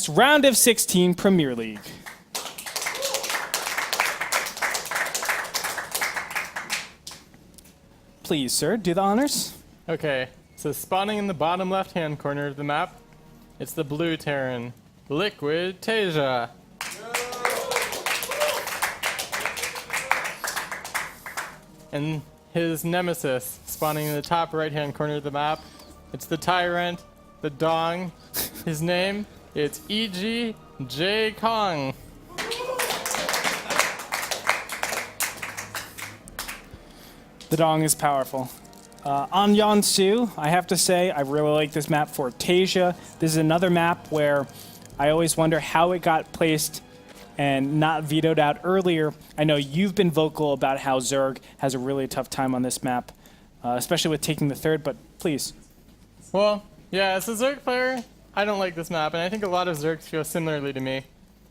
Round of 16 Premier League. Please, sir, do the honors. Okay, so spawning in the bottom left-hand corner of the map, it's the blue Terran, Liquid Taeja. And his nemesis, spawning in the top right-hand corner of the map, it's the Tyrant, the Dong. His name, it's E.G. J. Kong. The Dong is powerful. On Yonsu, I have to say, I really like this map for Taeja. This is another map where I always wonder how it got placed and not vetoed out earlier. I know you've been vocal about how Zerg has a really tough time on this map, especially with taking the third, but please. Well, yeah, as a Zerg player, I don't like this map, and I think a lot of Zergs feel similarly to me.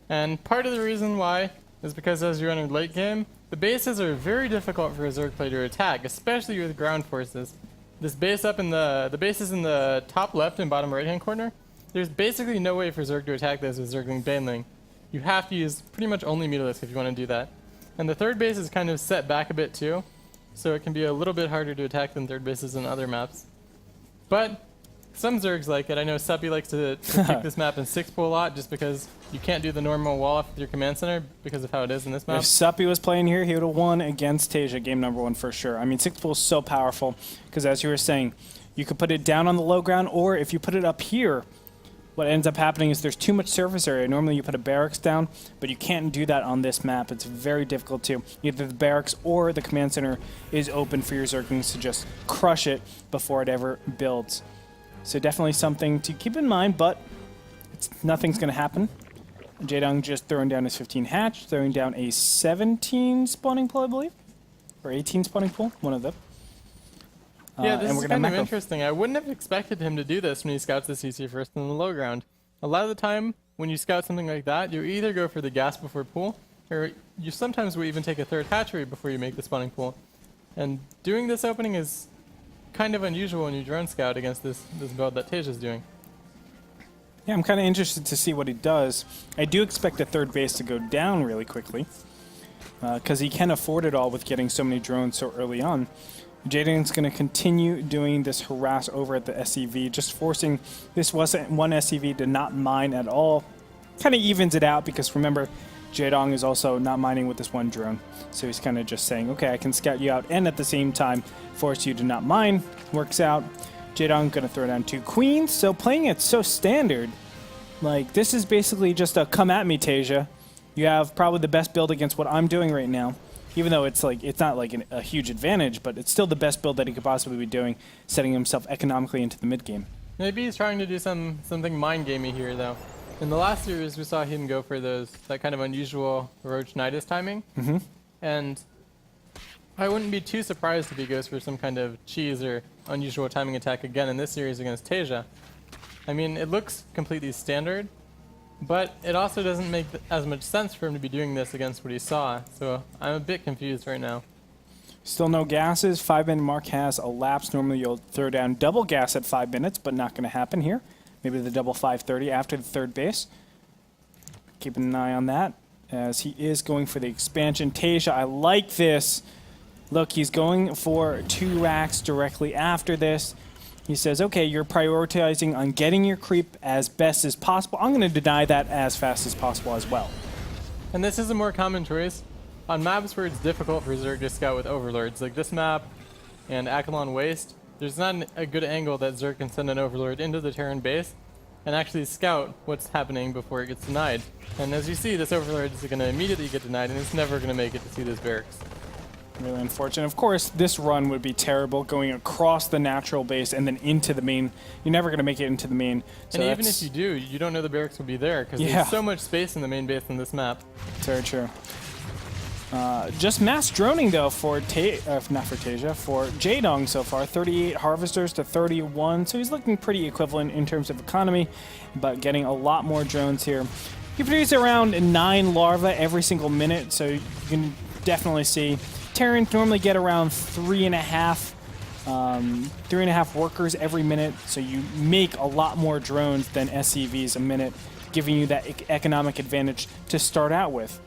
And part of the reason why is because as you enter late game, the bases are very difficult for a Zerg player to attack, especially with ground forces. This base up in the bases in the top left and bottom right hand corner, there's basically no way for Zerg to attack those with Zergling Baneling. You have to use pretty much only Mutalisk if you want to do that. And the third base is kind of set back a bit too, so it can be a little bit harder to attack than third bases in other maps. But some Zergs like it. I know Suppy likes to keep this map in 6-pool a lot just because you can't do the normal wall off with your command center because of how it is in this map. If Suppy was playing here, he would have won against Taeja game number 1 for sure. I mean, 6-pool is so powerful because, as you were saying, you could put it down on the low ground, or if you put it up here, what ends up happening is there's too much surface area. Normally you put a barracks down, but you can't do that on this map. It's very difficult to. Either the barracks or the command center is open for your Zerglings to just crush it before it ever builds. So definitely something to keep in mind, but nothing's going to happen. Jaedong just throwing down his 15 hatch, throwing down a 17 spawning pool, I believe. Or 18 spawning pool, one of them. Yeah, this is kind of interesting. I wouldn't have expected him to do this when he scouts the CC first in the low ground. A lot of the time, when you scout something like that, you either go for the gas before pool, or you sometimes will even take a third hatchery before you make the spawning pool. And doing this opening is kind of unusual when you drone scout against this build that Taeja's doing. Yeah, I'm kind of interested to see what he does. I do expect a third base to go down really quickly, because he can afford it all with getting so many drones so early on. Jaedong's going to continue doing this harass over at the SCV, just forcing this one SCV to not mine at all. Kind of evens it out because, remember, Jaedong is also not mining with this one drone. So he's kind of just saying, okay, I can scout you out and at the same time force you to not mine. Works out. Jaedong going to throw down 2 queens. So playing it so standard, like this is basically just a come at me, Taeja. You have probably the best build against what I'm doing right now. Even though it's not like a huge advantage, but it's still the best build that he could possibly be doing, setting himself economically into the mid game. Maybe he's trying to do something mind gamey here, though. In the last series, we saw him go for that kind of unusual Roach Nidus timing, and I wouldn't be too surprised if he goes for some kind of cheese or unusual timing attack again in this series against Taeja. I mean, it looks completely standard, but it also doesn't make as much sense for him to be doing this against what he saw, so I'm a bit confused right now. Still no gases. 5-minute mark has elapsed. Normally you'll throw down double gas at 5 minutes, but not going to happen here. Maybe the double 5:30 after the third base. Keeping an eye on that as he is going for the expansion. Taeja, I like this. Look, he's going for 2 racks directly after this. He says, okay, you're prioritizing on getting your creep as best as possible. I'm going to deny that as fast as possible as well. And this is a more common choice. On maps where it's difficult for Zerg to scout with Overlords, like this map and Akalon Waste, there's not a good angle that Zerg can send an Overlord into the Terran base and actually scout what's happening before it gets denied. And as you see, this Overlord is going to immediately get denied, and it's never going to make it to see this barracks. Really unfortunate. Of course, this run would be terrible, going across the natural base and then into the main. You're never going to make it into the main. So and even if you do, you don't know the barracks will be there because there's so much space in the main base on this map. Very true. Just mass droning, though, for not for Taeja, for Jaedong so far. 38 harvesters to 31, so he's looking pretty equivalent in terms of economy, but getting a lot more drones here. He produces around 9 larvae every single minute, so you can definitely see Terrans normally get around 3.5 workers every minute, so you make a lot more drones than SCVs a minute. giving you that economic advantage to start out with.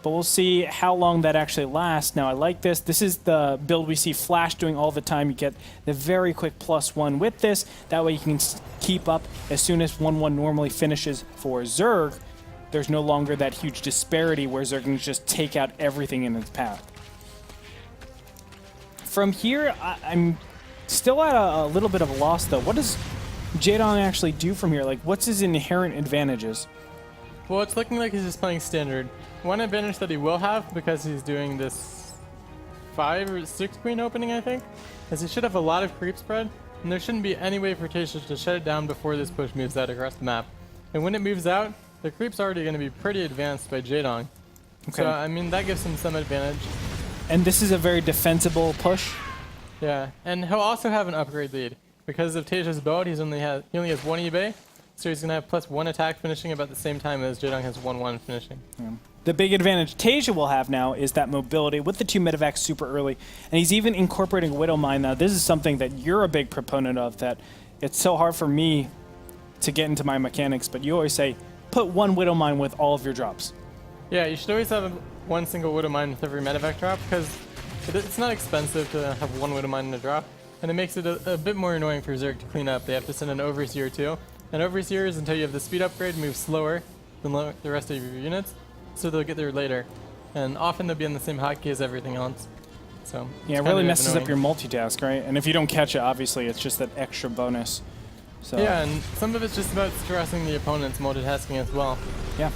But we'll see how long that actually lasts. Now, I like this. This is the build we see Flash doing all the time. You get the very quick +1 with this. That way you can keep up as soon as 1-1 normally finishes for Zerg. There's no longer that huge disparity where Zerg can just take out everything in its path. From here, I'm still at a little bit of a loss, though. What does Jaedong actually do from here? Like, what's his inherent advantages? Well, it's looking like he's just playing standard. One advantage that he will have, because he's doing this 5 or 6 queen opening, I think, is he should have a lot of creep spread, and there shouldn't be any way for Taeja to shut it down before this push moves out across the map. And when it moves out, the creep's already going to be pretty advanced by Jaedong. Okay. So, I mean, that gives him some advantage. And this is a very defensible push. Yeah, and he'll also have an upgrade lead. Because of Taeja's build, he only has 1 eBay, so he's going to have +1 attack finishing about the same time as Jaedong has 1-1 finishing. Yeah. The big advantage Taeja will have now is that mobility with the 2 medevacs super early, and he's even incorporating Widow Mine now. This is something that you're a big proponent of, that it's so hard for me to get into my mechanics, but you always say, put 1 Widow Mine with all of your drops. Yeah, you should always have 1 single Widow Mine with every medevac drop, because it's not expensive to have 1 Widow Mine in a drop, and it makes it a bit more annoying for Zerg to clean up. They have to send an Overseer too, and Overseers, until you have the speed upgrade, move slower than the rest of your units, so they'll get there later. And often they'll be in the same hotkey as everything else. So yeah, it really messes up your multitask, right? And if you don't catch it, obviously, it's just that extra bonus. So yeah, and some of it's just about stressing the opponent's multitasking as well. Yeah.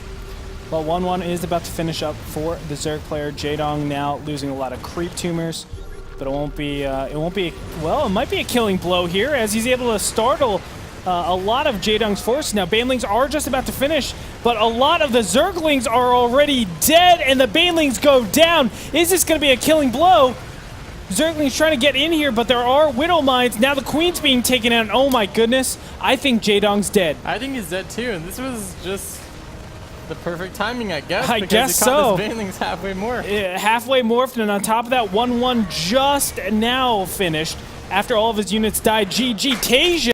Well, 1-1 is about to finish up for the Zerg player. Jaedong now losing a lot of creep tumors, but it won't be, well, it might be a killing blow here as he's able to startle a lot of Jaedong's force. Now, Banelings are just about to finish, but a lot of the Zerglings are already dead, and the Banelings go down. Is this going to be a killing blow? Zerglings trying to get in here, but there are Widow Mines. Now the Queen's being taken out. Oh my goodness. I think Jaedong's dead. I think he's dead too, and this was just the perfect timing, I guess. I guess so. Because he caught this Banelings halfway morphed. Yeah, halfway morphed, and on top of that, 1-1 just now finished after all of his units died. GG Taeja.